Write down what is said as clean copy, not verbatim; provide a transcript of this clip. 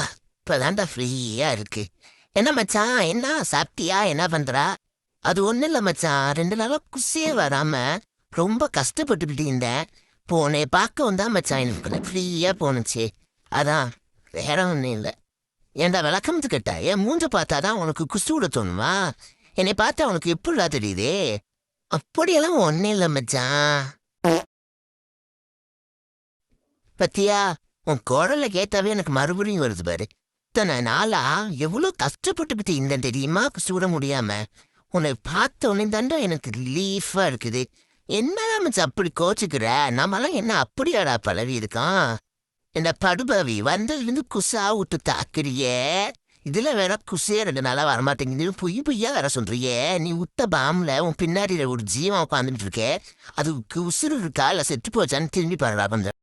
இப்பதான்டா ஃப்ரீயா இருக்கு. என்ன மச்சான், என்ன சாப்பிட்டியா, என்ன பண்றா? அது ஒண்ணும் இல்ல மச்சான், 2 நாளா குசியே வராம ரொம்ப கஷ்டப்பட்டுக்கிட்டு இருந்தேன். போனே பார்க்க வந்தா மச்சான், எனக்கு ஃப்ரீயா போனுச்சு. அதான், வேற ஒண்ணும் இல்ல. ஏன்டா விளக்கம்து கேட்ட? என் மூஞ்ச பார்த்தாதான் உனக்கு குசு விட தோணுமா? என்னை பார்த்தா உனக்கு எப்படிடா தெரியுது? அப்படியெல்லாம் ஒன்னும் இல்ல மச்சான். பத்தியா, உன் குரல கேட்டாவே எனக்கு மறுபடியும் வருது பாரு. இத்தனை நாளா எவ்வளோ கஷ்டப்பட்டுக்கிட்டு இருந்தேன் தெரியுமா, சூட முடியாம. உன்னை பார்த்த உடனே தாண்டா எனக்கு ரிலீஃபா இருக்குது. என்னடா மச்சான் அப்படி கோச்சுக்கிற? நம்மளாம் என்ன அப்படியாடா பழவி இருக்கான்? என்ன படுபாவி வந்ததுலேருந்து குசா விட்டு தாக்குறியே. இதுல வேற குசே 2 நாளா வரமாட்டேங்குது. பொய் பொய்யா வேற சொல்றியே. நீ உத்த பாம்புல உன் பின்னாடியில ஒரு ஜீவன் உட்காந்துட்டு இருக்கே. அதுக்கு உசுறு இருக்கா இல்ல செத்து போச்சான்னு திரும்பி பாருடா கொஞ்சம்.